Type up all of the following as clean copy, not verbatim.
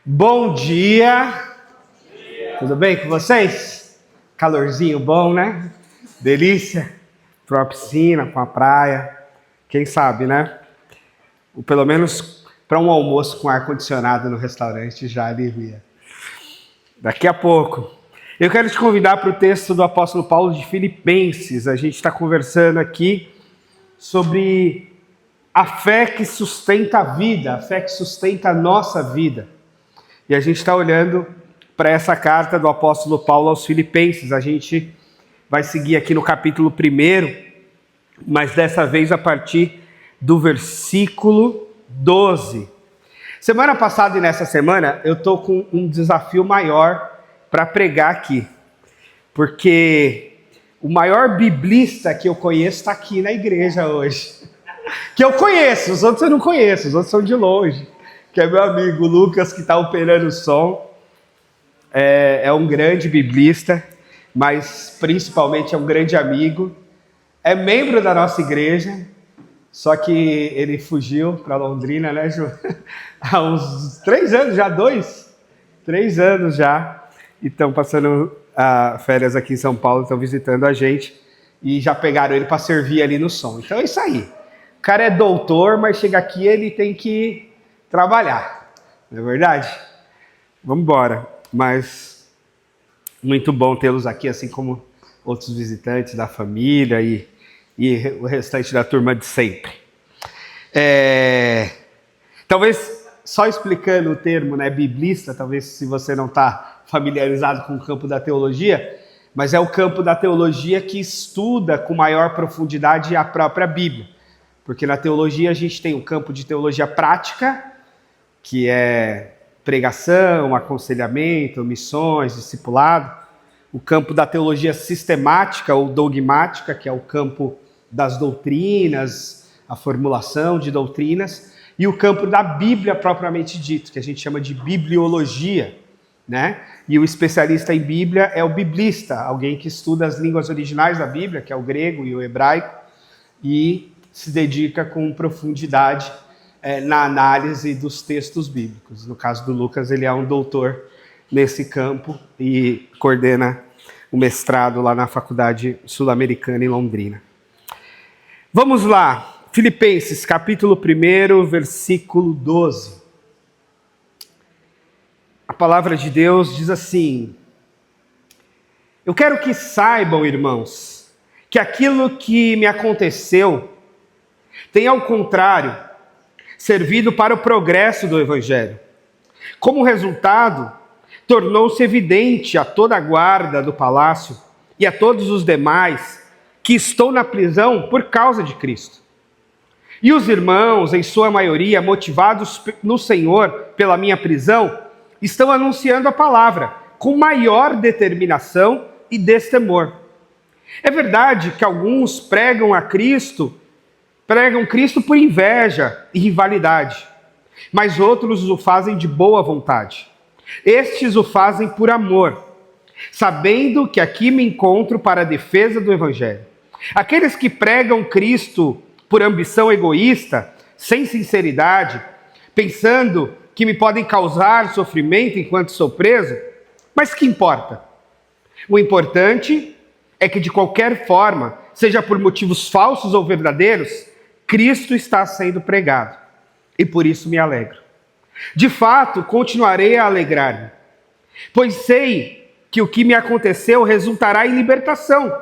Bom dia! Tudo bem com vocês? Calorzinho bom, né? Delícia! Para uma piscina, para uma praia, quem sabe, né? Ou pelo menos para um almoço com ar-condicionado no restaurante já alivia. Daqui a pouco. Eu quero te convidar para o texto do apóstolo Paulo de Filipenses. A gente está conversando aqui sobre a fé que sustenta a vida, a fé que sustenta a nossa vida. E a gente está olhando para essa carta do apóstolo Paulo aos Filipenses. A gente vai seguir aqui no capítulo 1, mas dessa vez a partir do versículo 12. Semana passada e nessa semana eu estou com um desafio maior para pregar aqui. Porque o maior biblista que eu conheço está aqui na igreja hoje. Que eu conheço, os outros eu não conheço, os outros são de longe. Que é meu amigo Lucas, que está operando o som. É um grande biblista, mas principalmente é um grande amigo. É membro da nossa igreja, só que ele fugiu para Londrina, né, Ju? Há uns 3 anos já, 3 anos já. E estão passando férias aqui em São Paulo, estão visitando a gente. E já pegaram ele para servir ali no som. Então é isso aí. O cara é doutor, mas chega aqui ele tem que trabalhar, não é verdade? Vamos embora, mas muito bom tê-los aqui, assim como outros visitantes da família e o restante da turma de sempre. Talvez, só explicando o termo, né, biblista, talvez se você não está familiarizado com o campo da teologia, mas é o campo da teologia que estuda com maior profundidade a própria Bíblia. Porque na teologia a gente tem o campo de teologia prática, que é pregação, aconselhamento, missões, discipulado. O campo da teologia sistemática ou dogmática, que é o campo das doutrinas, a formulação de doutrinas. E o campo da Bíblia propriamente dito, que a gente chama de bibliologia, né? E o especialista em Bíblia é o biblista, alguém que estuda as línguas originais da Bíblia, que é o grego e o hebraico, e se dedica com profundidade na análise dos textos bíblicos. No caso do Lucas, ele é um doutor nesse campo e coordena o mestrado lá na Faculdade Sul-Americana em Londrina. Vamos lá, Filipenses, capítulo 1, versículo 12. A palavra de Deus diz assim: eu quero que saibam, irmãos, que aquilo que me aconteceu tem, ao contrário, servido para o progresso do Evangelho. Como resultado, tornou-se evidente a toda a guarda do palácio e a todos os demais que estou na prisão por causa de Cristo. E os irmãos, em sua maioria, motivados no Senhor pela minha prisão, estão anunciando a palavra com maior determinação e destemor. É verdade que alguns pregam Cristo por inveja e rivalidade, mas outros o fazem de boa vontade. Estes o fazem por amor, sabendo que aqui me encontro para a defesa do Evangelho. Aqueles que pregam Cristo por ambição egoísta, sem sinceridade, pensando que me podem causar sofrimento enquanto sou preso, mas que importa? O importante é que, de qualquer forma, seja por motivos falsos ou verdadeiros, Cristo está sendo pregado, e por isso me alegro. De fato, continuarei a alegrar-me, pois sei que o que me aconteceu resultará em libertação,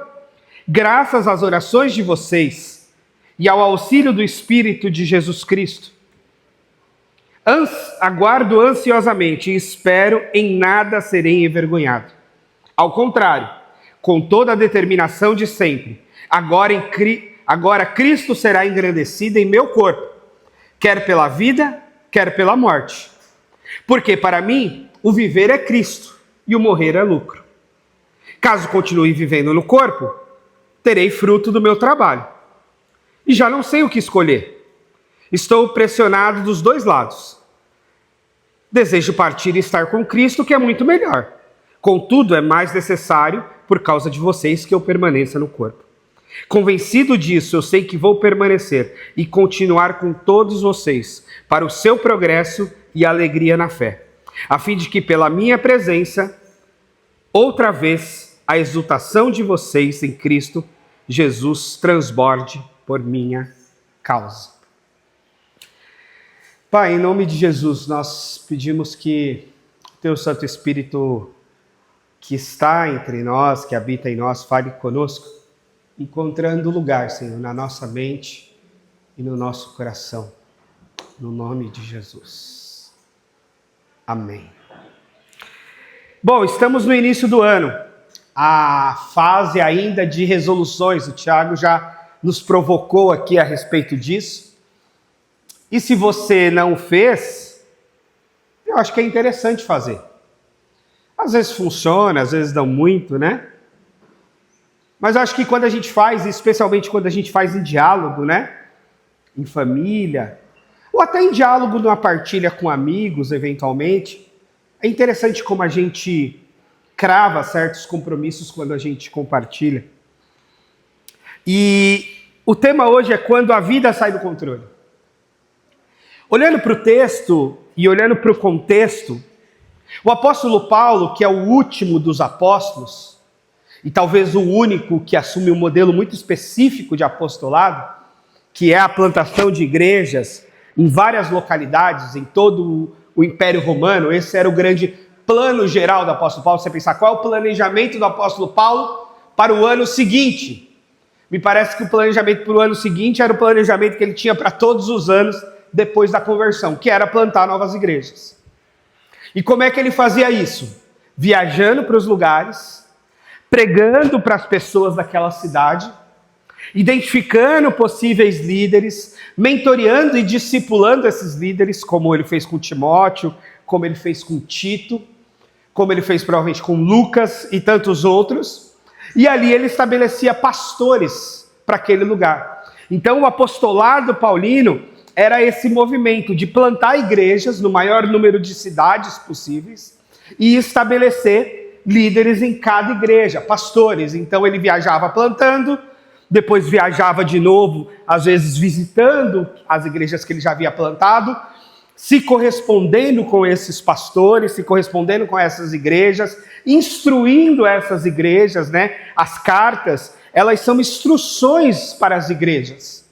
graças às orações de vocês e ao auxílio do Espírito de Jesus Cristo. Aguardo ansiosamente e espero em nada serei envergonhado. Ao contrário, com toda a determinação de sempre, agora Cristo será engrandecido em meu corpo, quer pela vida, quer pela morte. Porque para mim, o viver é Cristo e o morrer é lucro. Caso continue vivendo no corpo, terei fruto do meu trabalho. E já não sei o que escolher. Estou pressionado dos dois lados. Desejo partir e estar com Cristo, que é muito melhor. Contudo, é mais necessário, por causa de vocês, que eu permaneça no corpo. Convencido disso, eu sei que vou permanecer e continuar com todos vocês para o seu progresso e alegria na fé, a fim de que pela minha presença, outra vez, a exultação de vocês em Cristo Jesus transborde por minha causa. Pai, em nome de Jesus, nós pedimos que o Teu Santo Espírito, que está entre nós, que habita em nós, fale conosco, encontrando lugar, Senhor, na nossa mente e no nosso coração. No nome de Jesus. Amém. Bom, estamos no início do ano. A fase ainda de resoluções. O Tiago já nos provocou aqui a respeito disso. E se você não fez, eu acho que é interessante fazer. Às vezes funciona, às vezes não muito, né? Mas eu acho que quando a gente faz, especialmente quando a gente faz em diálogo, né? Em família, ou até em diálogo numa partilha com amigos, eventualmente, é interessante como a gente crava certos compromissos quando a gente compartilha. E o tema hoje é quando a vida sai do controle. Olhando para o texto e olhando para o contexto, o apóstolo Paulo, que é o último dos apóstolos, e talvez o único que assume um modelo muito específico de apostolado, que é a plantação de igrejas em várias localidades, em todo o Império Romano. Esse era o grande plano geral do apóstolo Paulo. Você pensar, qual é o planejamento do apóstolo Paulo para o ano seguinte? Me parece que o planejamento para o ano seguinte era o planejamento que ele tinha para todos os anos depois da conversão, que era plantar novas igrejas. E como é que ele fazia isso? Viajando para os lugares, pregando para as pessoas daquela cidade, identificando possíveis líderes, mentoreando e discipulando esses líderes, como ele fez com Timóteo, como ele fez com Tito, como ele fez provavelmente com Lucas e tantos outros. E ali ele estabelecia pastores para aquele lugar. Então o apostolado paulino era esse movimento de plantar igrejas no maior número de cidades possíveis e estabelecer líderes em cada igreja, pastores. Então ele viajava plantando, depois viajava de novo, às vezes visitando as igrejas que ele já havia plantado, se correspondendo com esses pastores, se correspondendo com essas igrejas, instruindo essas igrejas, né? As cartas, elas são instruções para as igrejas.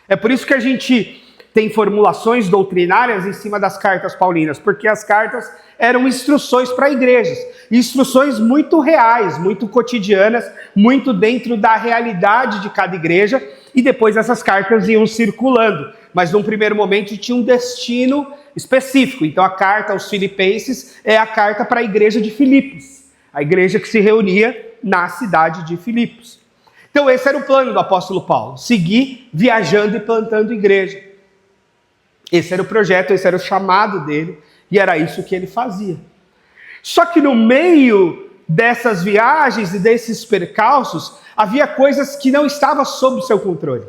É por isso que a gente tem formulações doutrinárias em cima das cartas paulinas, porque as cartas eram instruções para igrejas, instruções muito reais, muito cotidianas, muito dentro da realidade de cada igreja, e depois essas cartas iam circulando, mas num primeiro momento tinha um destino específico. Então a carta aos Filipenses é a carta para a igreja de Filipos, a igreja que se reunia na cidade de Filipos. Então esse era o plano do apóstolo Paulo, seguir viajando e plantando igreja. Esse era o projeto, esse era o chamado dele, e era isso que ele fazia. Só que no meio dessas viagens e desses percalços, havia coisas que não estavam sob seu controle.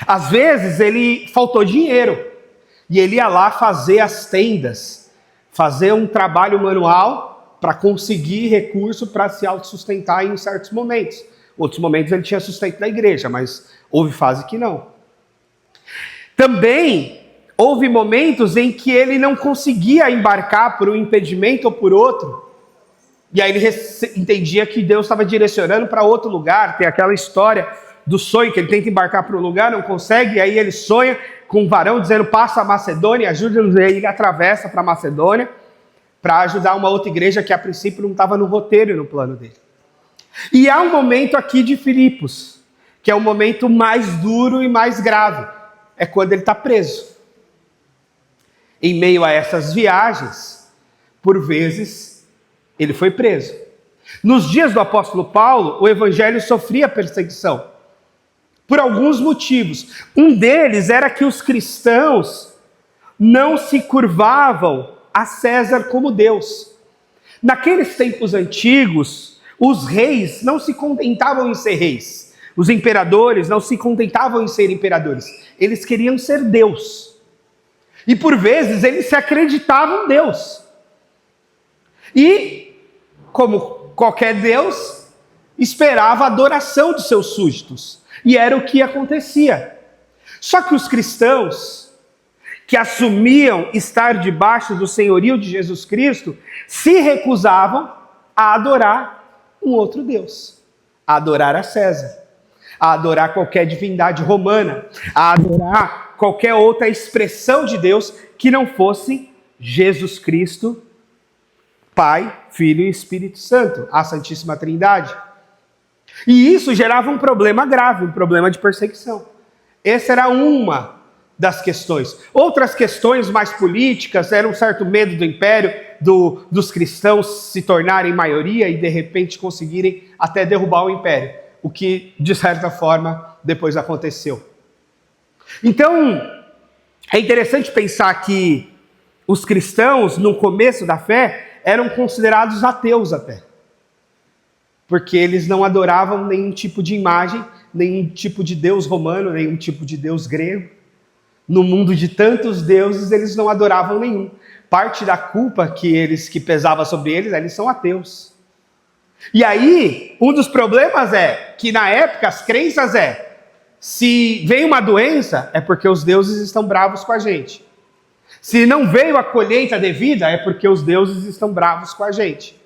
Às vezes ele faltou dinheiro, e ele ia lá fazer as tendas, fazer um trabalho manual para conseguir recurso para se autossustentar em certos momentos. Outros momentos ele tinha sustento da igreja, mas houve fase que não. Também houve momentos em que ele não conseguia embarcar por um impedimento ou por outro, e aí ele entendia que Deus estava direcionando para outro lugar. Tem aquela história do sonho, que ele tenta embarcar para um lugar, não consegue, e aí ele sonha com um varão dizendo, passa a Macedônia, ajuda-nos, e aí ele atravessa para a Macedônia, para ajudar uma outra igreja que a princípio não estava no roteiro e no plano dele. E há um momento aqui de Filipos, que é o momento mais duro e mais grave, é quando ele está preso. Em meio a essas viagens, por vezes, ele foi preso. Nos dias do apóstolo Paulo, o evangelho sofria perseguição, por alguns motivos. Um deles era que os cristãos não se curvavam a César como Deus. Naqueles tempos antigos, os reis não se contentavam em ser reis. Os imperadores não se contentavam em ser imperadores. Eles queriam ser Deus. E por vezes eles se acreditavam Deus. E, como qualquer Deus, esperava a adoração de seus súditos. E era o que acontecia. Só que os cristãos, que assumiam estar debaixo do senhorio de Jesus Cristo, se recusavam a adorar um outro Deus, a adorar a César, a adorar qualquer divindade romana, a adorar qualquer outra expressão de Deus que não fosse Jesus Cristo, Pai, Filho e Espírito Santo, a Santíssima Trindade. E isso gerava um problema grave, um problema de perseguição. Essa era uma das questões. Outras questões mais políticas era um certo medo do império, dos cristãos se tornarem maioria e de repente conseguirem até derrubar o império, o que de certa forma depois aconteceu. Então, é interessante pensar que os cristãos, no começo da fé, eram considerados ateus até. Porque eles não adoravam nenhum tipo de imagem, nenhum tipo de deus romano, nenhum tipo de deus grego. No mundo de tantos deuses, eles não adoravam nenhum. Parte da culpa que pesava sobre eles são ateus. E aí, um dos problemas é que na época as crenças se veio uma doença, é porque os deuses estão bravos com a gente. Se não veio a colheita devida, é porque os deuses estão bravos com a gente.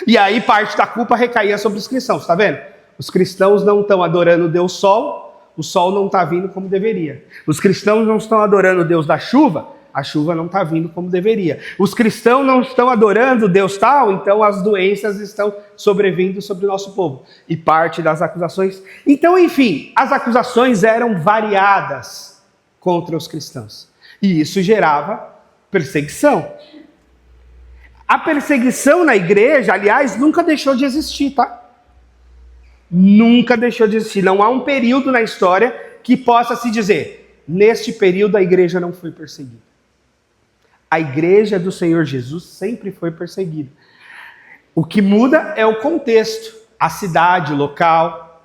E aí parte da culpa recaía sobre os cristãos, tá vendo? Os cristãos não estão adorando o Deus Sol, o Sol não está vindo como deveria. Os cristãos não estão adorando o Deus da chuva, a chuva não está vindo como deveria. Os cristãos não estão adorando o Deus tal, então as doenças estão sobrevindo sobre o nosso povo. E parte das acusações... Então, enfim, as acusações eram variadas contra os cristãos. E isso gerava perseguição. A perseguição na igreja, aliás, nunca deixou de existir, tá? Nunca deixou de existir. Não há um período na história que possa se dizer, neste período a igreja não foi perseguida. A igreja do Senhor Jesus sempre foi perseguida. O que muda é o contexto, a cidade, o local.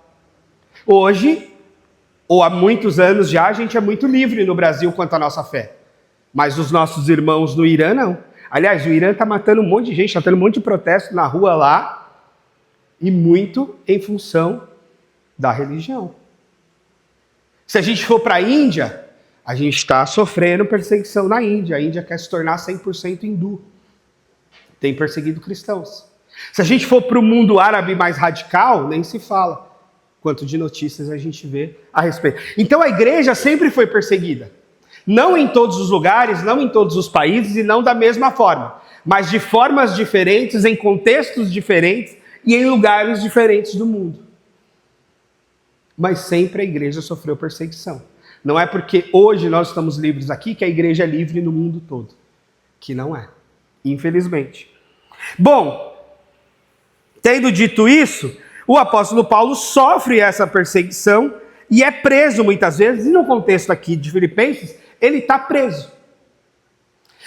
Hoje, ou há muitos anos já, a gente é muito livre no Brasil quanto à nossa fé. Mas os nossos irmãos no Irã, não. Aliás, o Irã está matando um monte de gente, está tendo um monte de protesto na rua lá, e muito em função da religião. Se a gente for para a Índia, a gente está sofrendo perseguição na Índia. A Índia quer se tornar 100% hindu. Tem perseguido cristãos. Se a gente for para o mundo árabe mais radical, nem se fala quanto de notícias a gente vê a respeito. Então a igreja sempre foi perseguida. Não em todos os lugares, não em todos os países e não da mesma forma, mas de formas diferentes, em contextos diferentes e em lugares diferentes do mundo. Mas sempre a igreja sofreu perseguição. Não é porque hoje nós estamos livres aqui que a igreja é livre no mundo todo. Que não é, infelizmente. Bom, tendo dito isso, o apóstolo Paulo sofre essa perseguição e é preso muitas vezes, e no contexto aqui de Filipenses, ele está preso.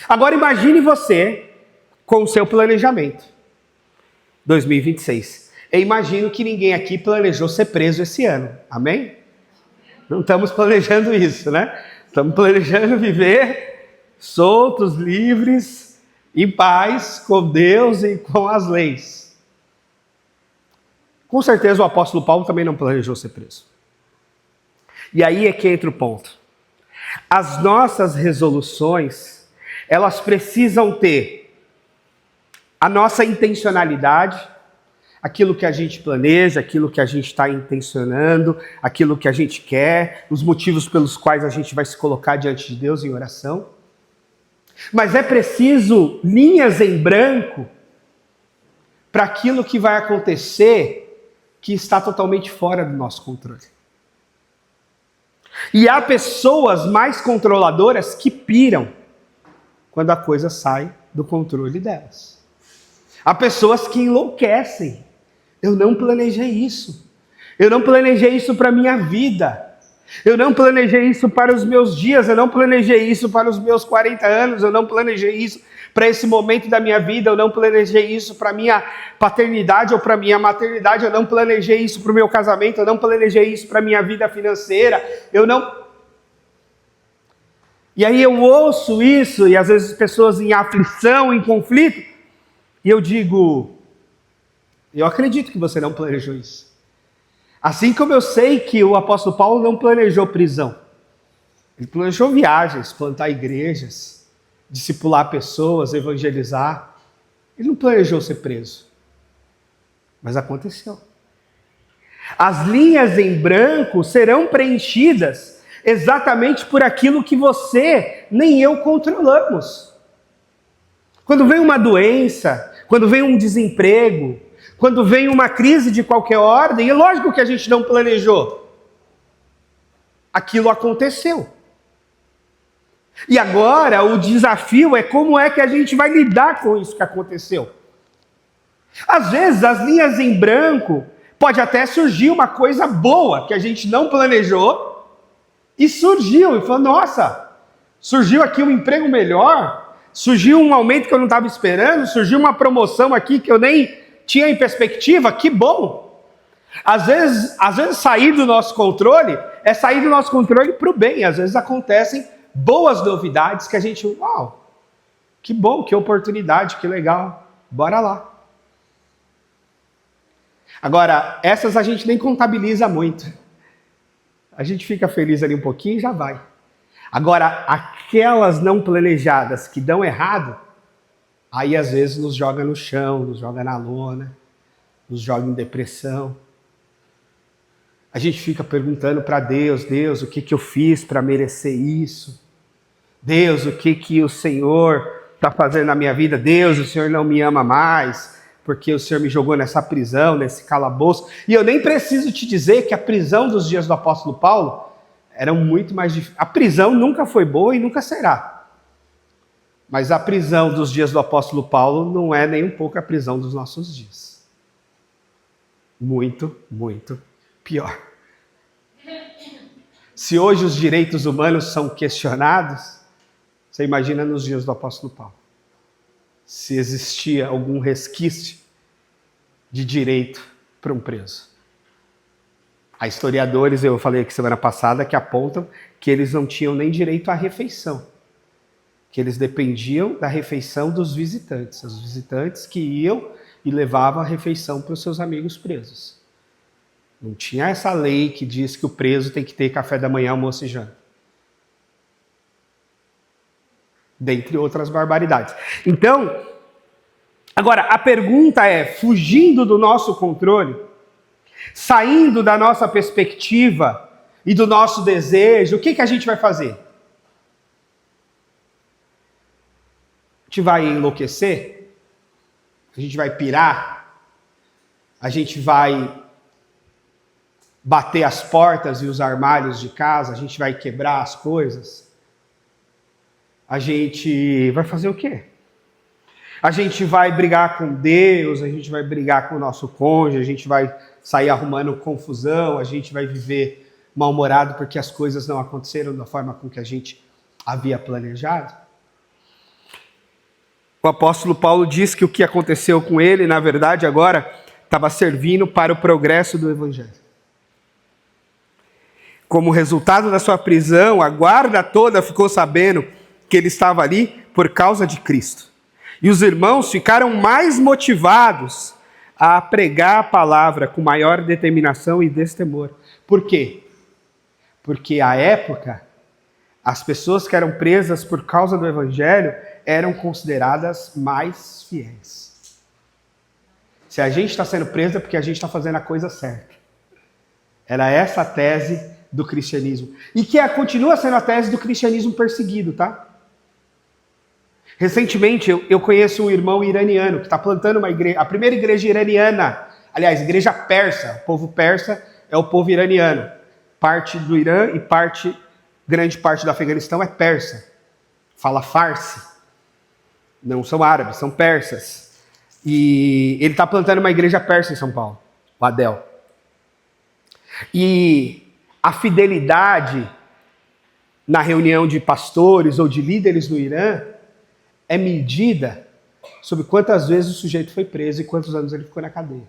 Agora imagine você com o seu planejamento. 2026. Eu imagino que ninguém aqui planejou ser preso esse ano. Amém? Não estamos planejando isso, né? Estamos planejando viver soltos, livres, em paz, com Deus e com as leis. Com certeza o apóstolo Paulo também não planejou ser preso. E aí é que entra o ponto. As nossas resoluções, elas precisam ter a nossa intencionalidade, aquilo que a gente planeja, aquilo que a gente está intencionando, aquilo que a gente quer, os motivos pelos quais a gente vai se colocar diante de Deus em oração. Mas é preciso linhas em branco para aquilo que vai acontecer que está totalmente fora do nosso controle. E há pessoas mais controladoras que piram quando a coisa sai do controle delas. Há pessoas que enlouquecem. Eu não planejei isso. Eu não planejei isso para a minha vida. Eu não planejei isso para os meus dias. Eu não planejei isso para os meus 40 anos. Eu não planejei isso para esse momento da minha vida. Eu não planejei isso para a minha paternidade ou para a minha maternidade. Eu não planejei isso para o meu casamento. Eu não planejei isso para a minha vida financeira. Eu não... E aí eu ouço isso, e às vezes pessoas em aflição, em conflito, e eu digo, eu acredito que você não planejou isso. Assim como eu sei que o apóstolo Paulo não planejou prisão. Ele planejou viagens, plantar igrejas, discipular pessoas, evangelizar. Ele não planejou ser preso. Mas aconteceu. As linhas em branco serão preenchidas exatamente por aquilo que você nem eu controlamos. Quando vem uma doença, quando vem um desemprego, quando vem uma crise de qualquer ordem, é lógico que a gente não planejou. Aquilo aconteceu. E agora o desafio é como é que a gente vai lidar com isso que aconteceu. Às vezes as linhas em branco pode até surgir uma coisa boa que a gente não planejou e surgiu e falou, nossa, surgiu aqui um emprego melhor, surgiu um aumento que eu não estava esperando, surgiu uma promoção aqui que eu nem tinha em perspectiva, que bom. Às vezes sair do nosso controle é sair do nosso controle para o bem. Às vezes acontecem boas novidades que a gente, uau, que bom, que oportunidade, que legal, bora lá. Agora, essas a gente nem contabiliza muito. A gente fica feliz ali um pouquinho e já vai. Agora, aquelas não planejadas que dão errado, aí às vezes nos joga no chão, nos joga na lona, nos joga em depressão. A gente fica perguntando para Deus, Deus, o que eu fiz para merecer isso? Deus, o que o Senhor está fazendo na minha vida? Deus, o Senhor não me ama mais, porque o Senhor me jogou nessa prisão, nesse calabouço. E eu nem preciso te dizer que a prisão dos dias do apóstolo Paulo era muito mais difícil. A prisão nunca foi boa e nunca será. Mas a prisão dos dias do apóstolo Paulo não é nem um pouco a prisão dos nossos dias. Muito, muito pior. Se hoje os direitos humanos são questionados, você imagina nos dias do apóstolo Paulo. Se existia algum resquício de direito para um preso. Há historiadores, eu falei aqui semana passada, que apontam que eles não tinham nem direito à refeição. Que eles dependiam da refeição dos visitantes. Os visitantes que iam e levavam a refeição para os seus amigos presos. Não tinha essa lei que diz que o preso tem que ter café da manhã, almoço e janta. Dentre outras barbaridades. Então, agora, a pergunta é, fugindo do nosso controle, saindo da nossa perspectiva e do nosso desejo, o que a gente vai fazer? A gente vai enlouquecer? A gente vai pirar? A gente vai bater as portas e os armários de casa? A gente vai quebrar as coisas? A gente vai fazer o quê? A gente vai brigar com Deus, a gente vai brigar com o nosso cônjuge, a gente vai sair arrumando confusão, a gente vai viver mal-humorado porque as coisas não aconteceram da forma com que a gente havia planejado? O apóstolo Paulo diz que o que aconteceu com ele, na verdade, agora estava servindo para o progresso do evangelho. Como resultado da sua prisão, a guarda toda ficou sabendo que ele estava ali por causa de Cristo. E os irmãos ficaram mais motivados a pregar a palavra com maior determinação e destemor. Por quê? Porque à época, as pessoas que eram presas por causa do evangelho eram consideradas mais fiéis. Se a gente está sendo preso é porque a gente está fazendo a coisa certa. Era essa a tese do cristianismo. E que continua sendo a tese do cristianismo perseguido, tá? Recentemente, eu conheço um irmão iraniano que está plantando uma igreja, a primeira igreja iraniana, aliás, igreja persa. O povo persa é o povo iraniano. Parte do Irã e grande parte do Afeganistão é persa. Fala farsi. Não são árabes, são persas. E ele está plantando uma igreja persa em São Paulo, o Adel. E a fidelidade na reunião de pastores ou de líderes no Irã é medida sobre quantas vezes o sujeito foi preso e quantos anos ele ficou na cadeia.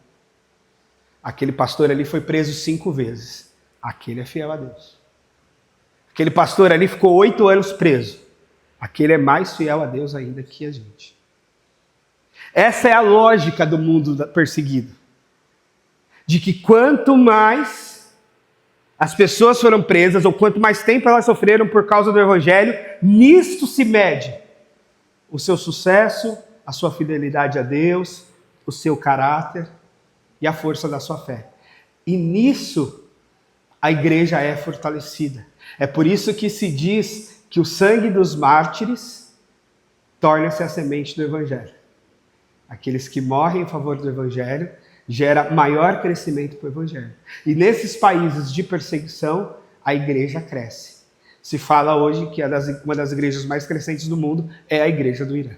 Aquele pastor ali foi preso 5 vezes. Aquele é fiel a Deus. Aquele pastor ali ficou 8 anos preso. Aquele é mais fiel a Deus ainda que a gente. Essa é a lógica do mundo perseguido. De que quanto mais as pessoas foram presas, ou quanto mais tempo elas sofreram por causa do Evangelho, nisto se mede o seu sucesso, a sua fidelidade a Deus, o seu caráter e a força da sua fé. E nisso a igreja é fortalecida. É por isso que se diz que o sangue dos mártires torna-se a semente do Evangelho. Aqueles que morrem em favor do Evangelho gera maior crescimento para o Evangelho. E nesses países de perseguição, a igreja cresce. Se fala hoje que uma das igrejas mais crescentes do mundo é a igreja do Irã.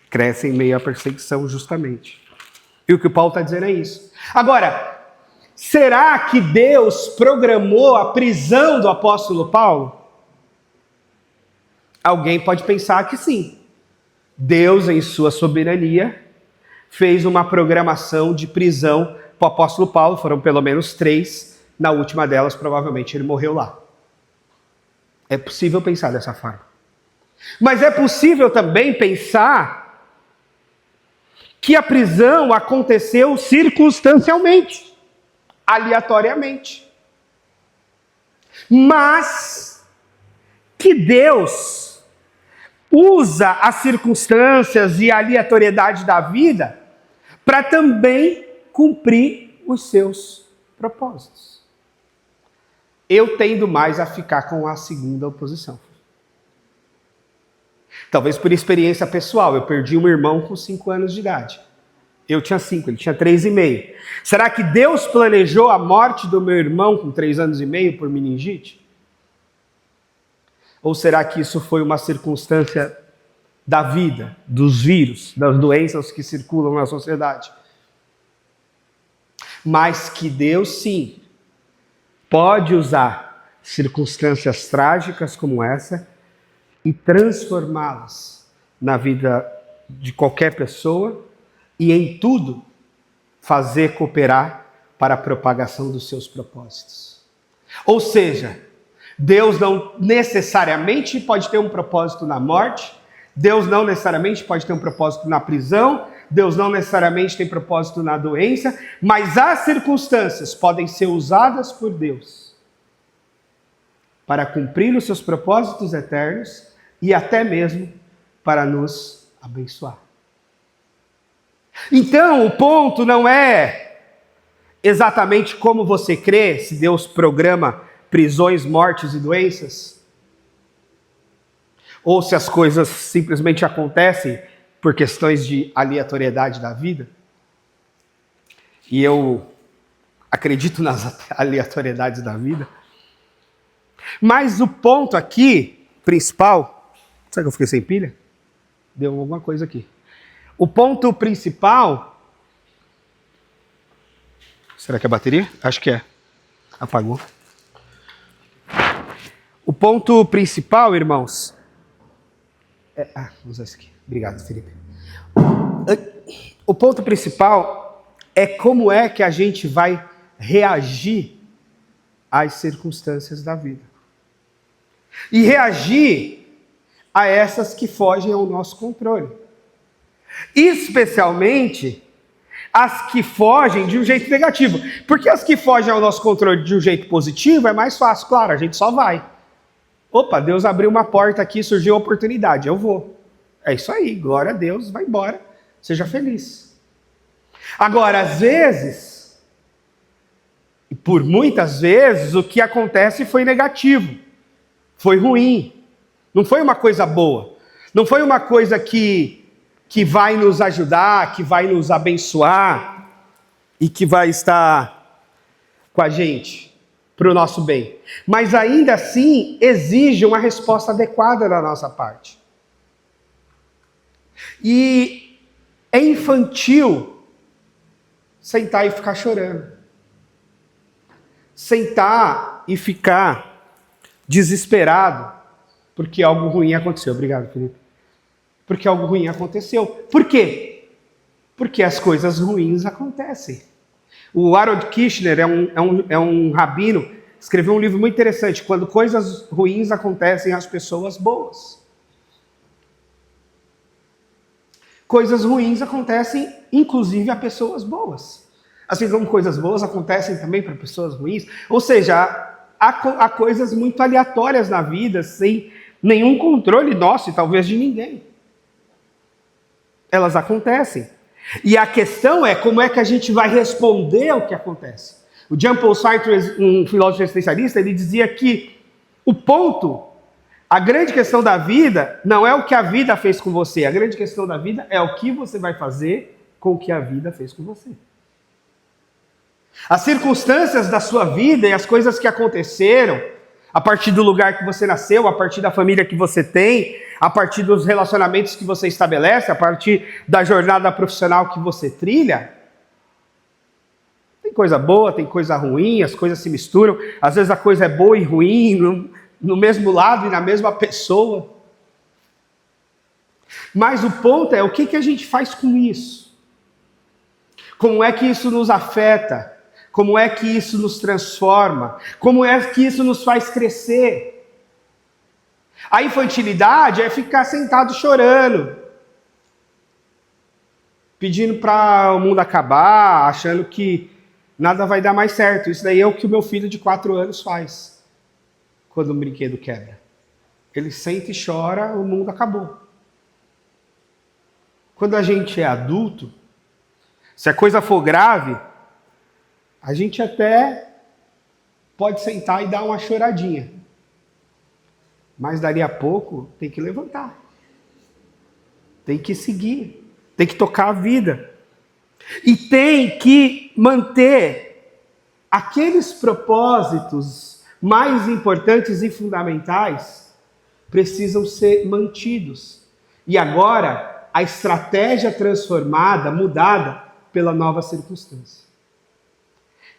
Cresce em meio à perseguição justamente. E o que o Paulo está dizendo é isso. Agora, será que Deus programou a prisão do apóstolo Paulo? Alguém pode pensar que sim. Deus, em sua soberania, fez uma programação de prisão para o apóstolo Paulo. Foram pelo menos 3. Na última delas, provavelmente, ele morreu lá. É possível pensar dessa forma. Mas é possível também pensar que a prisão aconteceu circunstancialmente, aleatoriamente. Mas que Deus usa as circunstâncias e a aleatoriedade da vida para também cumprir os seus propósitos. Eu tendo mais a ficar com a segunda oposição. Talvez por experiência pessoal, eu perdi um irmão com 5 anos de idade. Eu tinha 5, ele tinha 3,5. Será que Deus planejou a morte do meu irmão com 3 anos e meio por meningite? Ou será que isso foi uma circunstância da vida, dos vírus, das doenças que circulam na sociedade? Mas que Deus, sim, pode usar circunstâncias trágicas como essa e transformá-las na vida de qualquer pessoa e em tudo fazer cooperar para a propagação dos seus propósitos. Ou seja, Deus não necessariamente pode ter um propósito na morte, Deus não necessariamente pode ter um propósito na prisão, Deus não necessariamente tem propósito na doença, mas as circunstâncias podem ser usadas por Deus para cumprir os seus propósitos eternos e até mesmo para nos abençoar. Então, o ponto não é exatamente como você crê, se Deus programa prisões, mortes e doenças, ou se as coisas simplesmente acontecem por questões de aleatoriedade da vida. E eu acredito nas aleatoriedades da vida. Mas o ponto aqui, principal... Será que eu fiquei sem pilha? Deu alguma coisa aqui. O ponto principal... Será que é a bateria? Acho que é. Apagou. O ponto principal, irmãos... vou usar isso aqui. Obrigado, Felipe. O ponto principal é como é que a gente vai reagir às circunstâncias da vida. E reagir a essas que fogem ao nosso controle. Especialmente as que fogem de um jeito negativo. Porque as que fogem ao nosso controle de um jeito positivo é mais fácil, claro, a gente só vai. Opa, Deus abriu uma porta aqui, surgiu uma oportunidade, eu vou. É isso aí, glória a Deus, vai embora, seja feliz. Agora, às vezes, e por muitas vezes, o que acontece foi negativo, foi ruim, não foi uma coisa boa, não foi uma coisa que vai nos ajudar, que vai nos abençoar e que vai estar com a gente para o nosso bem. Mas ainda assim exige uma resposta adequada da nossa parte. E é infantil sentar e ficar chorando. Sentar e ficar desesperado porque algo ruim aconteceu. Obrigado, Felipe. Porque algo ruim aconteceu. Por quê? Porque as coisas ruins acontecem. O Harold Kirchner é um rabino, escreveu um livro muito interessante, Quando Coisas Ruins Acontecem às Pessoas Boas. Coisas ruins acontecem, inclusive, a pessoas boas. Assim como coisas boas acontecem também para pessoas ruins. Ou seja, há coisas muito aleatórias na vida, sem nenhum controle nosso e talvez de ninguém. Elas acontecem. E a questão é como é que a gente vai responder ao que acontece. O Jean-Paul Sartre, um filósofo existencialista, ele dizia que o ponto, a grande questão da vida, não é o que a vida fez com você. A grande questão da vida é o que você vai fazer com o que a vida fez com você. As circunstâncias da sua vida e as coisas que aconteceram, a partir do lugar que você nasceu, a partir da família que você tem, a partir dos relacionamentos que você estabelece, a partir da jornada profissional que você trilha, tem coisa boa, tem coisa ruim, as coisas se misturam, às vezes a coisa é boa e ruim no mesmo lado e na mesma pessoa. Mas o ponto é o que a gente faz com isso? Como é que isso nos afeta? Como é que isso nos transforma? Como é que isso nos faz crescer? A infantilidade é ficar sentado chorando, pedindo para o mundo acabar, achando que nada vai dar mais certo. Isso daí é o que o meu filho de 4 anos faz quando um brinquedo quebra. Ele senta e chora, o mundo acabou. Quando a gente é adulto, se a coisa for grave, a gente até pode sentar e dar uma choradinha. Mas dali a pouco tem que levantar. Tem que seguir. Tem que tocar a vida. E tem que manter aqueles propósitos mais importantes e fundamentais precisam ser mantidos. E agora, a estratégia transformada, mudada pela nova circunstância.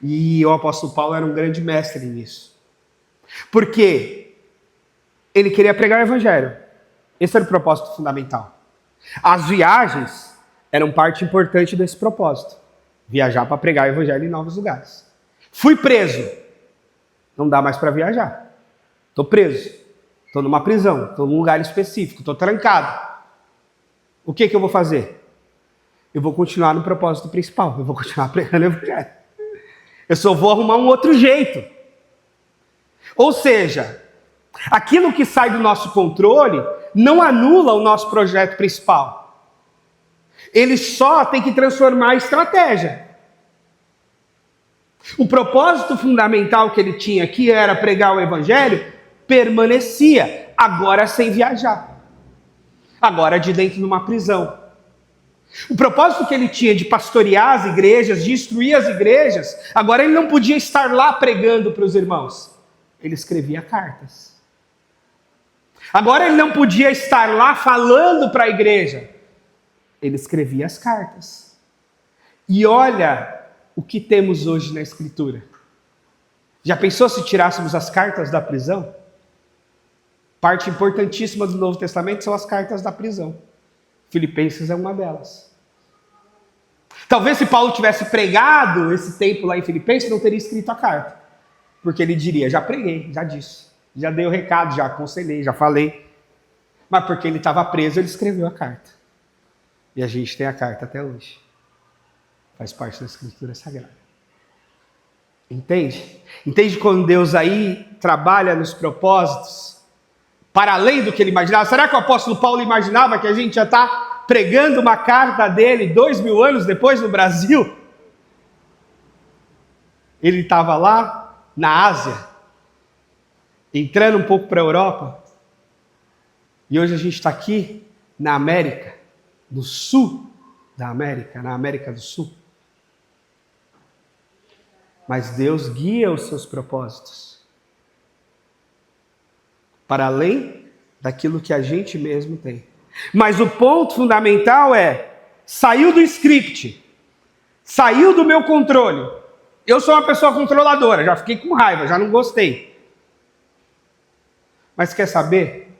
E o apóstolo Paulo era um grande mestre nisso. Por quê? Ele queria pregar o evangelho. Esse era o propósito fundamental. As viagens eram parte importante desse propósito. Viajar para pregar o evangelho em novos lugares. Fui preso. Não dá mais para viajar. Estou preso. Estou numa prisão. Estou num lugar específico. Estou trancado. O que eu vou fazer? Eu vou continuar no propósito principal. Eu vou continuar pregando o evangelho. Eu só vou arrumar um outro jeito. Ou seja, aquilo que sai do nosso controle não anula o nosso projeto principal. Ele só tem que transformar a estratégia. O propósito fundamental que ele tinha, que era pregar o evangelho, permanecia, agora sem viajar. Agora de dentro de uma prisão. O propósito que ele tinha de pastorear as igrejas, de instruir as igrejas, agora ele não podia estar lá pregando para os irmãos. Ele escrevia cartas. Agora ele não podia estar lá falando para a igreja. Ele escrevia as cartas. E olha o que temos hoje na Escritura. Já pensou se tirássemos as cartas da prisão? Parte importantíssima do Novo Testamento são as cartas da prisão. Filipenses é uma delas. Talvez se Paulo tivesse pregado esse tempo lá em Filipenses, não teria escrito a carta. Porque ele diria, já preguei, já disse, já dei o recado, já aconselhei, já falei. Mas porque ele estava preso, ele escreveu a carta. E a gente tem a carta até hoje. Faz parte da Escritura Sagrada. Entende? Entende quando Deus aí trabalha nos propósitos? Para além do que ele imaginava. Será que o apóstolo Paulo imaginava que a gente já está pregando uma carta dele 2000 anos depois no Brasil? Ele estava lá na Ásia, entrando um pouco para a Europa. E hoje a gente está aqui na América, no sul da América, na América do Sul. Mas Deus guia os seus propósitos para além daquilo que a gente mesmo tem. Mas o ponto fundamental é, saiu do script, saiu do meu controle. Eu sou uma pessoa controladora, já fiquei com raiva, já não gostei. Mas quer saber?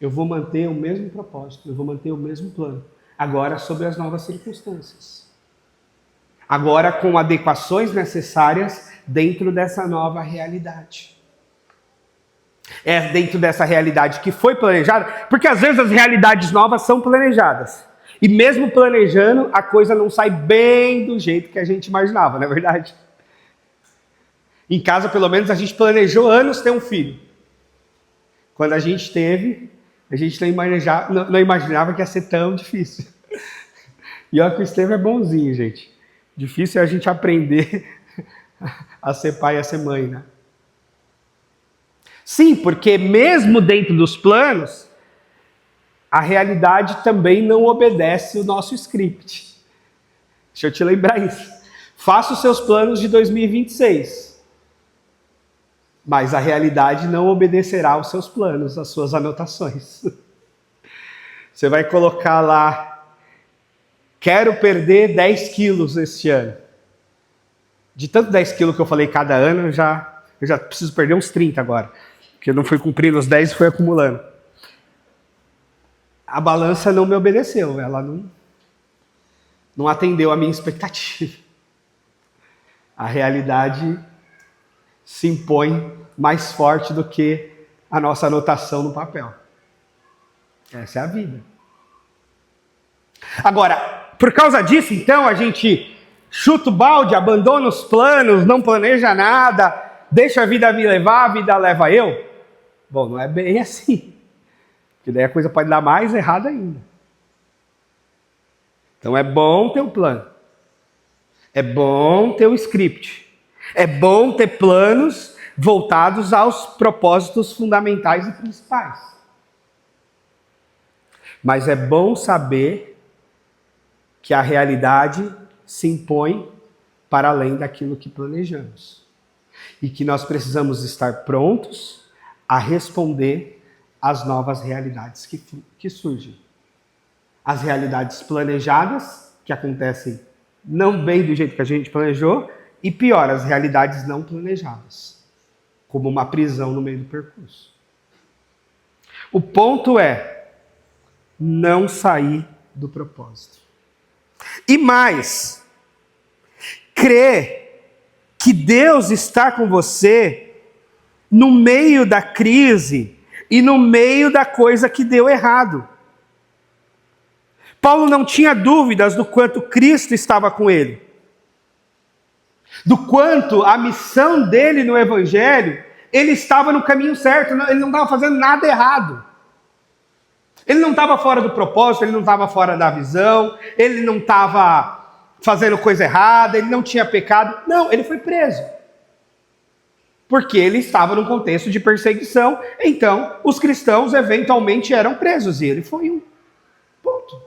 Eu vou manter o mesmo propósito, eu vou manter o mesmo plano, agora sobre as novas circunstâncias. Agora com adequações necessárias dentro dessa nova realidade. É dentro dessa realidade que foi planejada, porque às vezes as realidades novas são planejadas, E mesmo planejando, a coisa não sai bem do jeito que a gente imaginava, não é verdade? Em casa, pelo menos, a gente planejou anos ter um filho. Quando a gente teve, a gente não imaginava que ia ser tão difícil. E olha que o Estevão é bonzinho, gente. Difícil é a gente aprender a ser pai e a ser mãe, né? Sim, porque mesmo dentro dos planos, a realidade também não obedece o nosso script. Deixa eu te lembrar isso. Faça os seus planos de 2026. Mas a realidade não obedecerá aos seus planos, às suas anotações. Você vai colocar lá, quero perder 10 quilos este ano. De tanto 10 quilos que eu falei cada ano, eu já preciso perder uns 30 agora. Porque eu não fui cumprindo os 10 e fui acumulando. A balança não me obedeceu, ela não atendeu a minha expectativa. A realidade se impõe mais forte do que a nossa anotação no papel. Essa é a vida. Agora, por causa disso, então, a gente chuta o balde, abandona os planos, não planeja nada, deixa a vida me levar, a vida leva eu? Bom, não é bem assim. Porque daí a coisa pode dar mais errada ainda. Então é bom ter um plano. É bom ter um script. É bom ter planos voltados aos propósitos fundamentais e principais. Mas é bom saber que a realidade se impõe para além daquilo que planejamos. E que nós precisamos estar prontos a responder às novas realidades que surgem. As realidades planejadas, que acontecem não bem do jeito que a gente planejou, e pior, as realidades não planejadas, como uma prisão no meio do percurso. O ponto é não sair do propósito. E mais, crer que Deus está com você no meio da crise e no meio da coisa que deu errado. Paulo não tinha dúvidas do quanto Cristo estava com ele, do quanto a missão dele no Evangelho, ele estava no caminho certo, ele não estava fazendo nada errado. Ele não estava fora do propósito, ele não estava fora da visão, ele não estava fazendo coisa errada, ele não tinha pecado. Não, ele foi preso. Porque ele estava num contexto de perseguição, então os cristãos eventualmente eram presos e ele foi um. Ponto.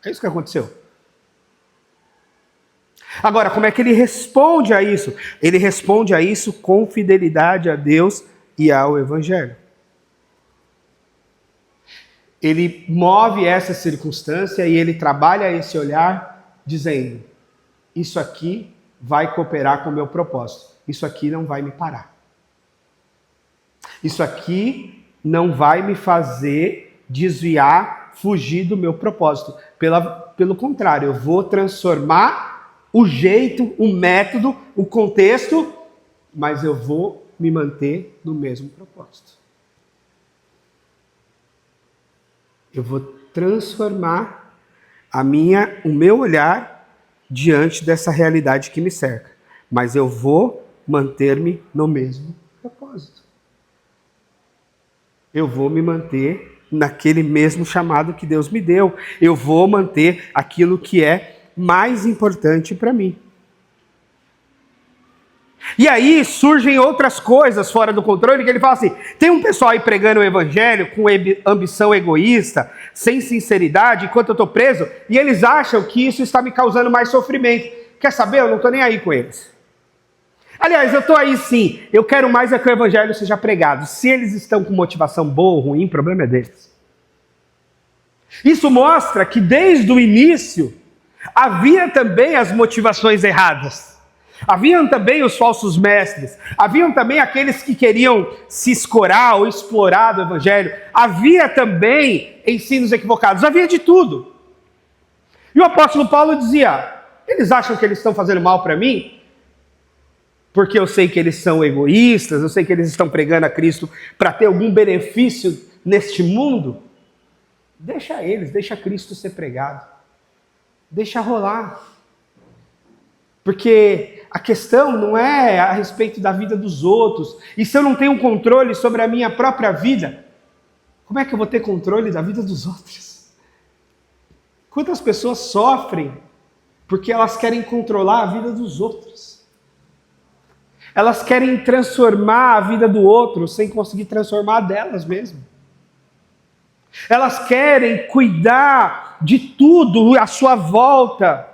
É isso que aconteceu. Agora, como é que ele responde a isso? Ele responde a isso com fidelidade a Deus e ao Evangelho. Ele move essa circunstância e ele trabalha esse olhar dizendo: isso aqui vai cooperar com o meu propósito. Isso aqui não vai me parar. Isso aqui não vai me fazer desviar, fugir do meu propósito. Pelo contrário, eu vou transformar o jeito, o método, o contexto, mas eu vou me manter no mesmo propósito. Eu vou transformar o meu olhar diante dessa realidade que me cerca, mas eu vou manter-me no mesmo propósito. Eu vou me manter naquele mesmo chamado que Deus me deu. Eu vou manter aquilo que é mais importante para mim. E aí surgem outras coisas fora do controle, que ele fala assim, tem um pessoal aí pregando o evangelho com ambição egoísta, sem sinceridade, enquanto eu estou preso, e eles acham que isso está me causando mais sofrimento. Quer saber? Eu não estou nem aí com eles. Aliás, eu estou aí sim, eu quero mais é que o evangelho seja pregado. Se eles estão com motivação boa ou ruim, o problema é deles. Isso mostra que desde o início havia também as motivações erradas. Haviam também os falsos mestres. Haviam também aqueles que queriam se escorar ou explorar do evangelho. Havia também ensinos equivocados. Havia de tudo. E o apóstolo Paulo dizia, eles acham que eles estão fazendo mal para mim? Porque eu sei que eles são egoístas, eu sei que eles estão pregando a Cristo para ter algum benefício neste mundo. Deixa eles, deixa Cristo ser pregado. Deixa rolar. Porque a questão não é a respeito da vida dos outros. E se eu não tenho controle sobre a minha própria vida, como é que eu vou ter controle da vida dos outros? Quantas pessoas sofrem porque elas querem controlar a vida dos outros? Elas querem transformar a vida do outro sem conseguir transformar a delas mesmas. Elas querem cuidar de tudo à sua volta,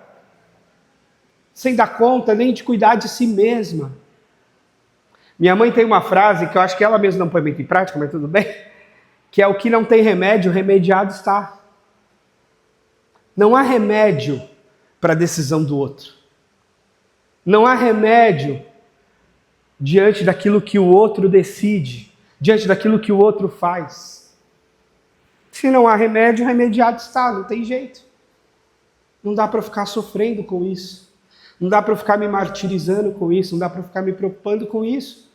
sem dar conta nem de cuidar de si mesma. Minha mãe tem uma frase que eu acho que ela mesma não põe muito em prática, mas tudo bem, que é: o que não tem remédio, remediado está. Não há remédio para a decisão do outro. Não há remédio diante daquilo que o outro decide, diante daquilo que o outro faz. Se não há remédio, remediado está, não tem jeito. Não dá para ficar sofrendo com isso. Não dá para ficar me martirizando com isso, não dá para ficar me preocupando com isso.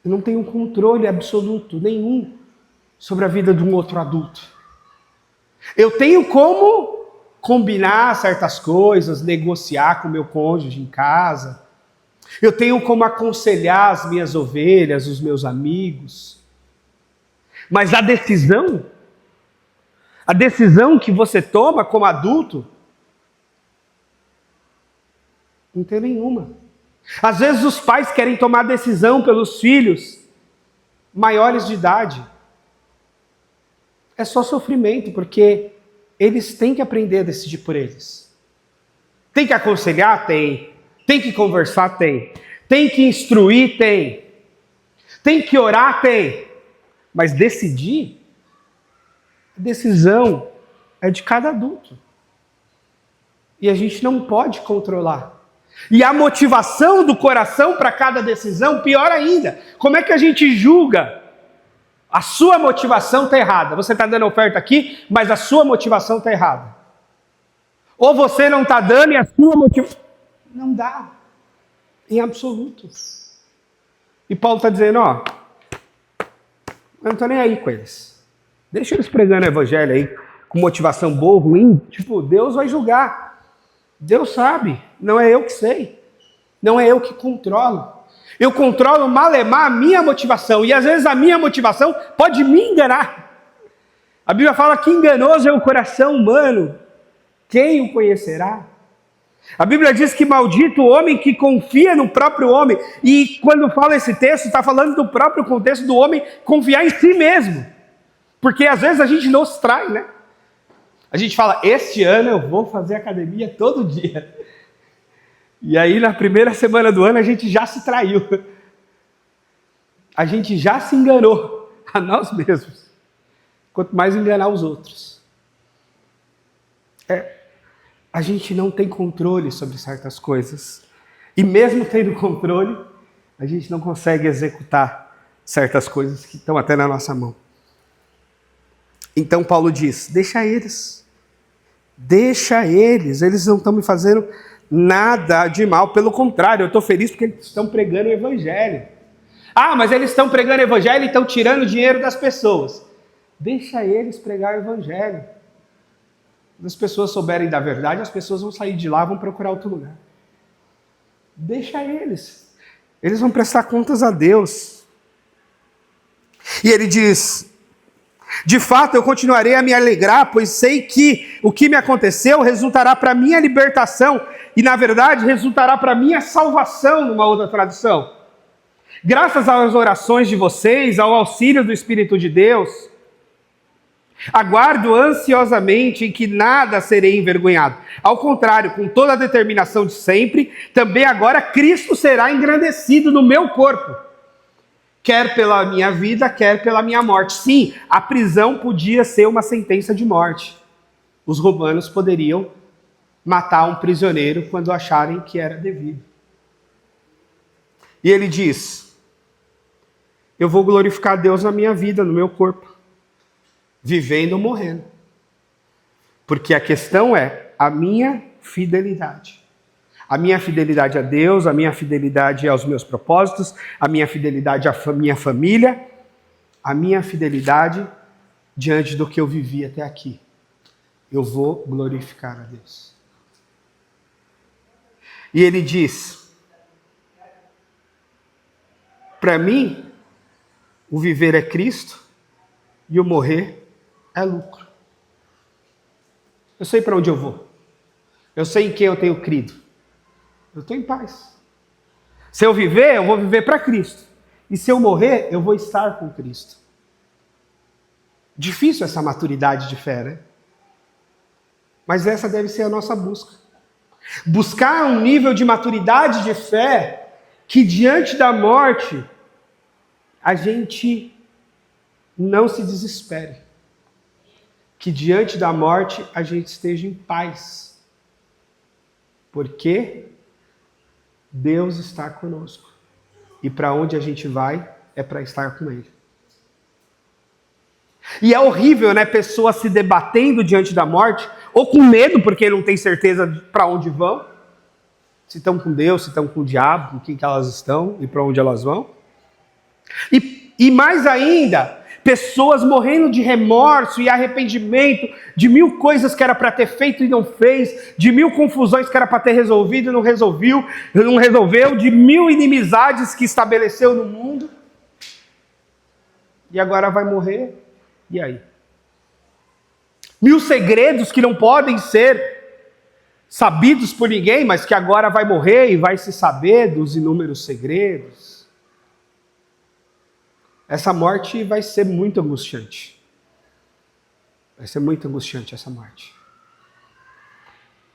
Eu não tenho controle absoluto nenhum sobre a vida de um outro adulto. Eu tenho como combinar certas coisas, negociar com meu cônjuge em casa. Eu tenho como aconselhar as minhas ovelhas, os meus amigos. Mas a decisão que você toma como adulto, não tem nenhuma. Às vezes os pais querem tomar decisão pelos filhos maiores de idade. É só sofrimento, porque eles têm que aprender a decidir por eles. Tem que aconselhar? Tem. Tem que conversar? Tem. Tem que instruir? Tem. Tem que orar? Tem. Mas decidir? A decisão é de cada adulto. E a gente não pode controlar. E a motivação do coração para cada decisão, pior ainda. Como é que a gente julga? A sua motivação está errada. Você está dando oferta aqui, mas a sua motivação está errada. Ou você não está dando e a sua motivação... Não dá. Em absoluto. E Paulo está dizendo, ó, eu não estou nem aí com eles. Deixa eles pregando o evangelho aí, com motivação boa ou ruim. Tipo, Deus vai julgar. Deus sabe. Não é eu que sei. Não é eu que controlo. Eu controlo malemar a minha motivação. E às vezes a minha motivação pode me enganar. A Bíblia fala que enganoso é o coração humano. Quem o conhecerá? A Bíblia diz que maldito o homem que confia no próprio homem. E quando fala esse texto, está falando do próprio contexto do homem confiar em si mesmo. Porque às vezes a gente não se trai, né? A gente fala, este ano eu vou fazer academia todo dia. E aí na primeira semana do ano a gente já se traiu. A gente já se enganou a nós mesmos. Quanto mais enganar os outros. A gente não tem controle sobre certas coisas. E mesmo tendo controle, a gente não consegue executar certas coisas que estão até na nossa mão. Então Paulo diz, deixa eles. Deixa eles. Eles não estão me fazendo nada de mal. Pelo contrário, eu estou feliz porque eles estão pregando o evangelho. Ah, mas eles estão pregando o evangelho e estão tirando dinheiro das pessoas. Deixa eles pregar o evangelho. Quando as pessoas souberem da verdade, as pessoas vão sair de lá e vão procurar outro lugar. Deixa eles. Eles vão prestar contas a Deus. E ele diz, de fato eu continuarei a me alegrar, pois sei que o que me aconteceu resultará para a minha libertação e na verdade resultará para a minha salvação, numa outra tradução. Graças às orações de vocês, ao auxílio do Espírito de Deus, aguardo ansiosamente em que nada serei envergonhado. Ao contrário, com toda a determinação de sempre, também agora Cristo será engrandecido no meu corpo. Quer pela minha vida, quer pela minha morte. Sim, a prisão podia ser uma sentença de morte. Os romanos poderiam matar um prisioneiro quando acharem que era devido. E ele diz, eu vou glorificar Deus na minha vida, no meu corpo. Vivendo ou morrendo. Porque a questão é a minha fidelidade. A minha fidelidade a Deus, a minha fidelidade aos meus propósitos, a minha fidelidade à minha família, a minha fidelidade diante do que eu vivi até aqui. eu vou glorificar a Deus. E ele diz, para mim, o viver é Cristo e o morrer é lucro. Eu sei para onde eu vou. Eu sei em quem eu tenho crido. Eu estou em paz. Se eu viver, eu vou viver para Cristo. E se eu morrer, eu vou estar com Cristo. Difícil essa maturidade de fé, né? Mas essa deve ser a nossa busca. Buscar um nível de maturidade de fé que diante da morte a gente não se desespere. Que diante da morte a gente esteja em paz. Porque Deus está conosco. E para onde a gente vai é para estar com Ele. E é horrível, né? Pessoas se debatendo diante da morte, ou com medo, porque não tem certeza para onde vão. Se estão com Deus, se estão com o diabo, com quem que elas estão e para onde elas vão. E mais ainda, pessoas morrendo de remorso e arrependimento de 1000 coisas que era para ter feito e não fez, de 1000 confusões que era para ter resolvido e não resolveu, de 1000 inimizades que estabeleceu no mundo. E agora vai morrer. E aí? 1000 segredos que não podem ser sabidos por ninguém, mas que agora vai morrer e vai se saber dos inúmeros segredos. Essa morte vai ser muito angustiante. Vai ser muito angustiante essa morte.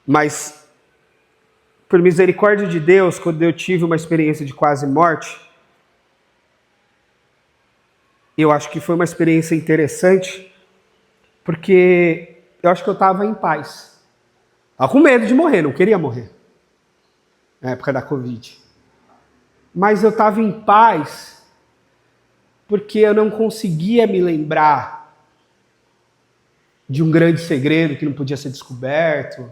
Mas, por misericórdia de Deus, quando eu tive uma experiência de quase morte, eu acho que foi uma experiência interessante, porque eu acho que eu estava em paz. Estava com medo de morrer, não queria morrer. Na época da Covid. Mas eu estava em paz porque eu não conseguia me lembrar de um grande segredo que não podia ser descoberto.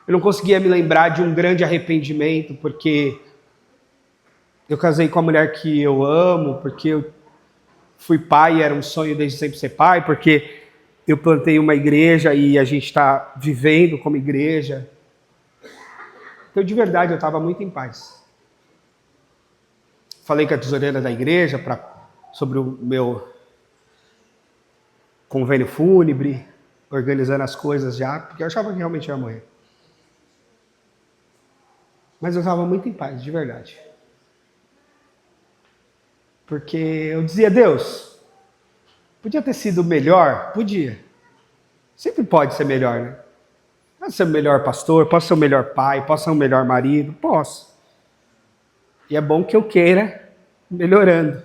Eu não conseguia me lembrar de um grande arrependimento porque eu casei com a mulher que eu amo, porque eu fui pai e era um sonho desde sempre ser pai, porque eu plantei uma igreja e a gente está vivendo como igreja. Então, de verdade, eu estava muito em paz. Falei com a tesoureira da igreja sobre o meu convênio fúnebre, organizando as coisas já, porque eu achava que realmente ia morrer. Mas eu estava muito em paz, de verdade. Porque eu dizia, Deus, podia ter sido melhor? Podia. Sempre pode ser melhor, né? Posso ser o melhor pastor, posso ser o melhor pai, posso ser o melhor marido, posso. E é bom que eu queira melhorando.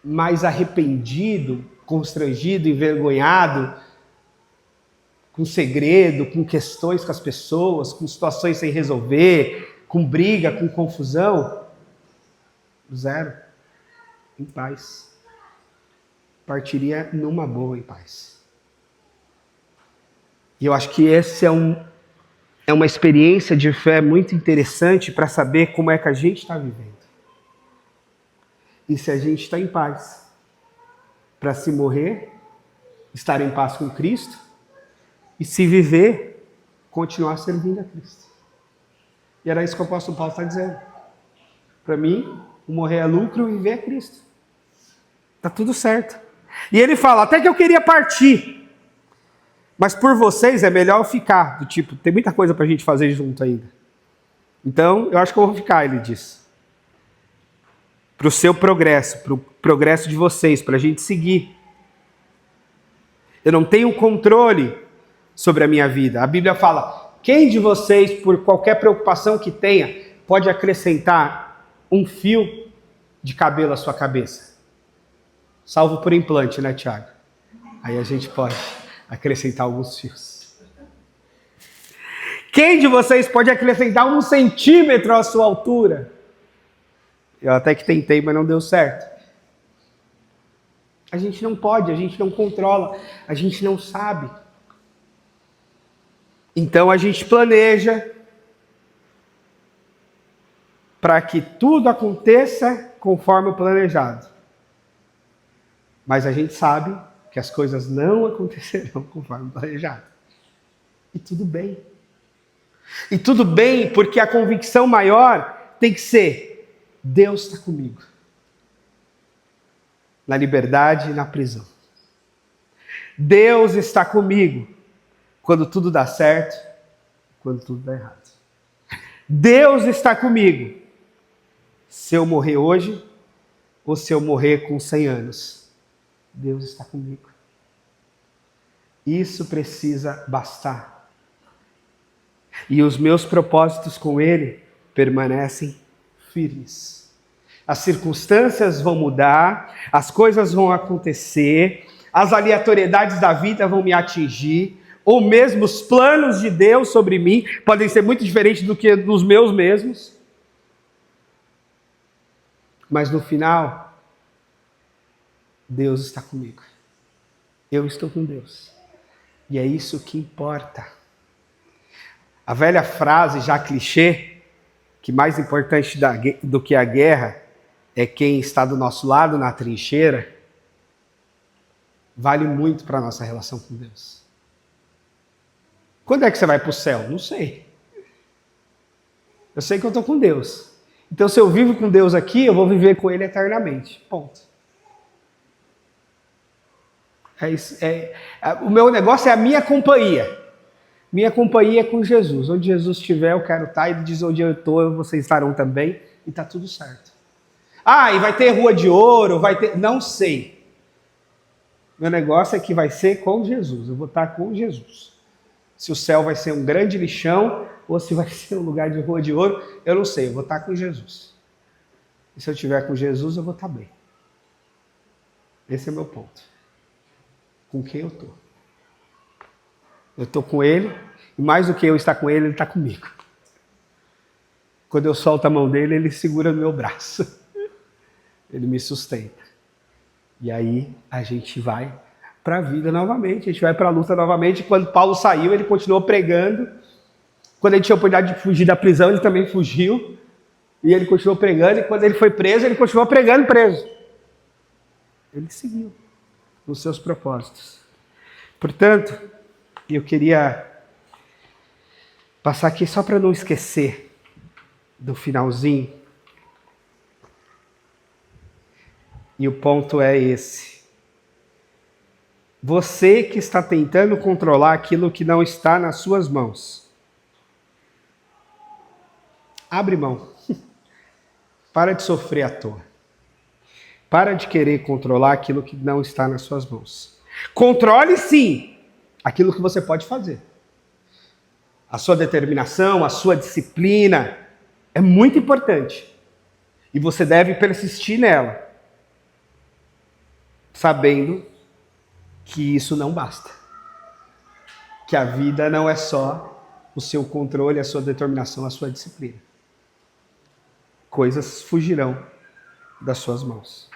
Mas arrependido, constrangido, envergonhado, com segredo, com questões com as pessoas, com situações sem resolver, com briga, com confusão, zero, em paz. Partiria numa boa em paz. E eu acho que esse é uma experiência de fé muito interessante para saber como é que a gente está vivendo. E se a gente está em paz, para se morrer, estar em paz com Cristo, e se viver, continuar servindo a Cristo. E era isso que o apóstolo Paulo está dizendo. Para mim, o morrer é lucro e viver é Cristo. Está tudo certo. E ele fala, até que eu queria partir, mas por vocês é melhor eu ficar. Do tipo, tem muita coisa para a gente fazer junto ainda. Então, eu acho que eu vou ficar, ele diz. Para o seu progresso, para o progresso de vocês, para a gente seguir. Eu não tenho controle sobre a minha vida. A Bíblia fala, quem de vocês, por qualquer preocupação que tenha, pode acrescentar um fio de cabelo à sua cabeça? Salvo por implante, né, Tiago? Aí a gente pode acrescentar alguns fios. Quem de vocês pode acrescentar 1 centímetro à sua altura? Eu até que tentei, mas não deu certo. A gente não pode, a gente não controla, a gente não sabe. Então a gente planeja para que tudo aconteça conforme o planejado. Mas a gente sabe que as coisas não acontecerão conforme planejado. E tudo bem. E tudo bem, porque a convicção maior tem que ser: Deus está comigo. Na liberdade e na prisão. Deus está comigo quando tudo dá certo, quando tudo dá errado. Deus está comigo se eu morrer hoje ou se eu morrer com 100 anos. Deus está comigo. Isso precisa bastar. E os meus propósitos com Ele permanecem firmes. As circunstâncias vão mudar, as coisas vão acontecer, as aleatoriedades da vida vão me atingir, ou mesmo os planos de Deus sobre mim podem ser muito diferentes do que dos meus mesmos. Mas no final, Deus está comigo. Eu estou com Deus. E é isso que importa. A velha frase, já clichê, que mais importante do que a guerra é quem está do nosso lado na trincheira, vale muito para a nossa relação com Deus. Quando é que você vai para o céu? Não sei. Eu sei que eu estou com Deus. Então, se eu vivo com Deus aqui, eu vou viver com Ele eternamente. Ponto. O meu negócio é a minha companhia. Minha companhia é com Jesus. Onde Jesus estiver, eu quero estar. Ele diz: onde eu estou, vocês estarão também. E está tudo certo. Ah, e vai ter rua de ouro, vai ter... Não sei. Meu negócio é que vai ser com Jesus. Eu vou estar com Jesus. Se o céu vai ser um grande lixão ou se vai ser um lugar de rua de ouro, eu não sei. Eu vou estar com Jesus. E se eu estiver com Jesus, eu vou estar bem. Esse é o meu ponto. Com quem eu estou? Eu estou com Ele, e mais do que eu estar com Ele, Ele está comigo. Quando eu solto a mão dele, Ele segura no meu braço. Ele me sustenta. E aí a gente vai para a vida novamente, a gente vai para a luta novamente. Quando Paulo saiu, ele continuou pregando. Quando ele tinha a oportunidade de fugir da prisão, ele também fugiu. E ele continuou pregando, e quando ele foi preso, ele continuou pregando preso. Ele seguiu nos seus propósitos. Portanto, eu queria passar aqui só para não esquecer do finalzinho. E o ponto é esse. Você que está tentando controlar aquilo que não está nas suas mãos. Abre mão. Para de sofrer à toa. Para de querer controlar aquilo que não está nas suas mãos. Controle sim aquilo que você pode fazer. A sua determinação, a sua disciplina é muito importante. E você deve persistir nela. Sabendo que isso não basta. Que a vida não é só o seu controle, a sua determinação, a sua disciplina. Coisas fugirão das suas mãos.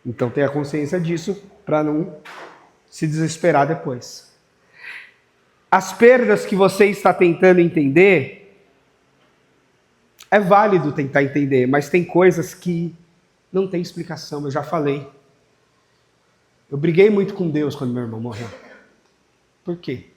Então tenha consciência disso para não se desesperar depois. As perdas que você está tentando entender, é válido tentar entender, mas tem coisas que não tem explicação, eu já falei. Eu briguei muito com Deus quando meu irmão morreu. Por quê?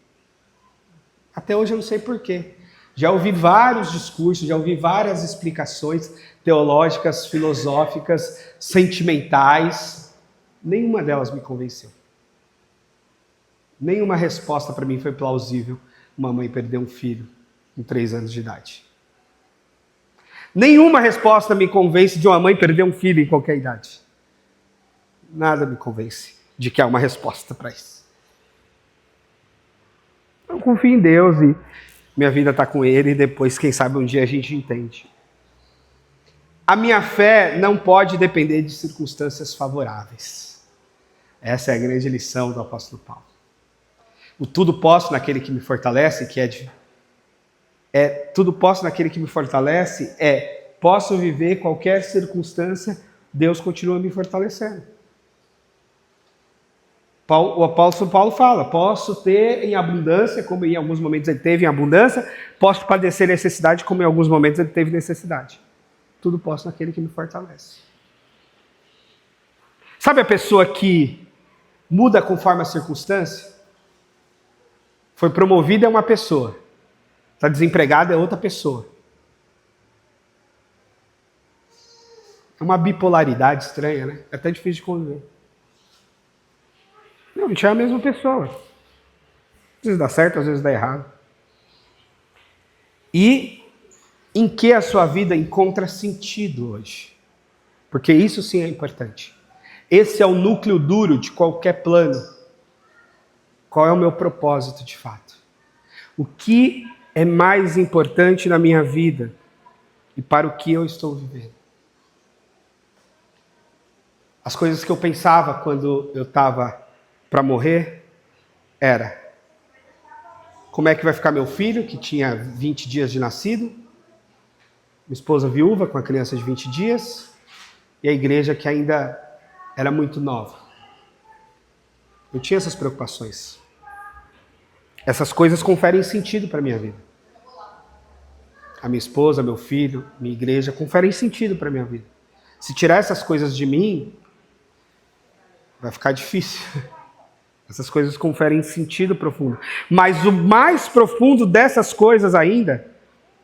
Até hoje eu não sei por quê. Já ouvi vários discursos, já ouvi várias explicações teológicas, filosóficas, sentimentais. Nenhuma delas me convenceu. Nenhuma resposta para mim foi plausível. Uma mãe perder um filho com 3 anos de idade. Nenhuma resposta me convence de uma mãe perder um filho em qualquer idade. Nada me convence de que há uma resposta para isso. Eu confio em Deus e minha vida está com Ele e depois, quem sabe, um dia a gente entende. A minha fé não pode depender de circunstâncias favoráveis. Essa é a grande lição do apóstolo Paulo. O tudo posso naquele que me fortalece, tudo posso naquele que me fortalece, posso viver qualquer circunstância, Deus continua me fortalecendo. O apóstolo Paulo fala, posso ter em abundância, como em alguns momentos ele teve em abundância, posso padecer necessidade, como em alguns momentos ele teve necessidade. Tudo posso naquele que me fortalece. Sabe a pessoa que muda conforme a circunstância. Foi promovido é uma pessoa, está desempregado é outra pessoa. É uma bipolaridade estranha, né? É até difícil de conviver. Não, a gente é a mesma pessoa. Às vezes dá certo, às vezes dá errado. E em que a sua vida encontra sentido hoje? Porque isso sim é importante. Esse é o núcleo duro de qualquer plano. Qual é o meu propósito de fato? O que é mais importante na minha vida e para o que eu estou vivendo? As coisas que eu pensava quando eu estava para morrer era: como é que vai ficar meu filho, que tinha 20 dias de nascido, minha esposa viúva com a criança de 20 dias, e a igreja que ainda era muito nova. Eu tinha essas preocupações. Essas coisas conferem sentido para a minha vida. A minha esposa, meu filho, minha igreja conferem sentido para a minha vida. Se tirar essas coisas de mim, vai ficar difícil. Essas coisas conferem sentido profundo. Mas o mais profundo dessas coisas ainda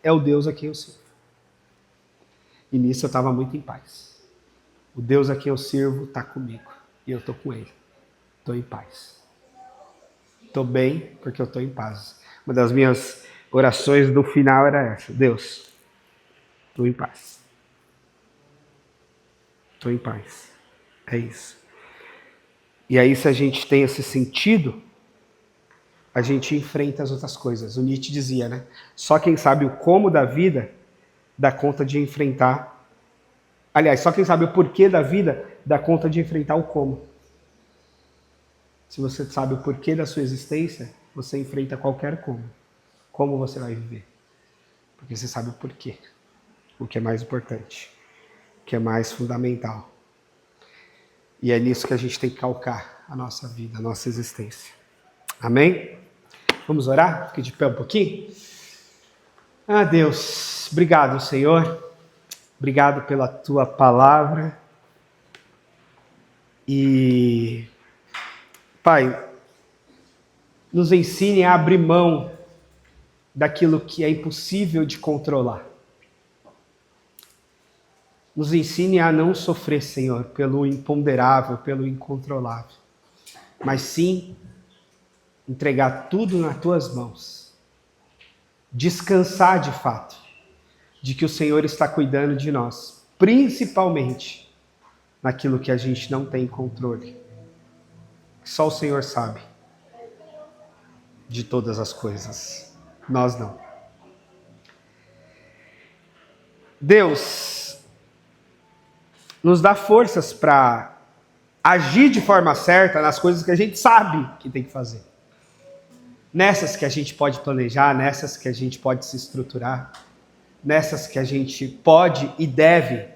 é o Deus a quem eu sirvo. E nisso eu estava muito em paz. O Deus a quem eu sirvo está comigo. E eu estou com Ele. Estou em paz. Estou bem porque eu estou em paz. Uma das minhas orações do final era essa: Deus, estou em paz. Estou em paz. É isso. E aí, se a gente tem esse sentido, a gente enfrenta as outras coisas. O Nietzsche dizia, né? Só quem sabe o como da vida dá conta de enfrentar. Aliás, só quem sabe o porquê da vida dá conta de enfrentar o como. Se você sabe o porquê da sua existência, você enfrenta qualquer como. Como você vai viver? Porque você sabe o porquê. O que é mais importante. O que é mais fundamental. E é nisso que a gente tem que calcar a nossa vida, a nossa existência. Amém? Vamos orar? Fique de pé um pouquinho. Ah, Deus, obrigado, Senhor. Obrigado pela Tua palavra. E, Pai, nos ensine a abrir mão daquilo que é impossível de controlar. Nos ensine a não sofrer, Senhor, pelo imponderável, pelo incontrolável, mas sim entregar tudo nas Tuas mãos. Descansar de fato, de que o Senhor está cuidando de nós, principalmente naquilo que a gente não tem controle. Só o Senhor sabe de todas as coisas, nós não. Deus, nos dá forças para agir de forma certa nas coisas que a gente sabe que tem que fazer. Nessas que a gente pode planejar, nessas que a gente pode se estruturar, nessas que a gente pode e deve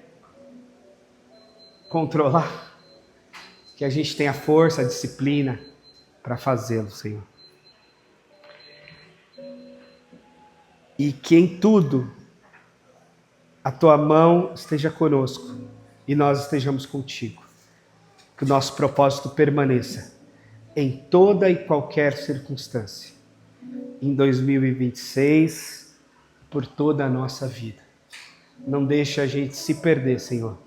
controlar, que a gente tenha força, a disciplina para fazê-lo, Senhor. E que em tudo a Tua mão esteja conosco e nós estejamos contigo. Que o nosso propósito permaneça em toda e qualquer circunstância. Em 2026, por toda a nossa vida. Não deixe a gente se perder, Senhor,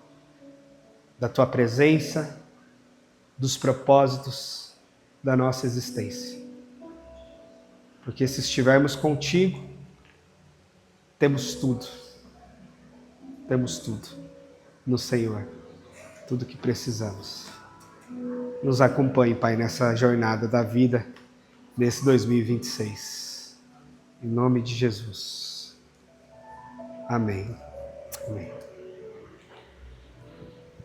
da Tua presença, dos propósitos da nossa existência. Porque se estivermos contigo, temos tudo. Temos tudo no Senhor. Tudo que precisamos. Nos acompanhe, Pai, nessa jornada da vida, nesse 2026. Em nome de Jesus. Amém. Amém.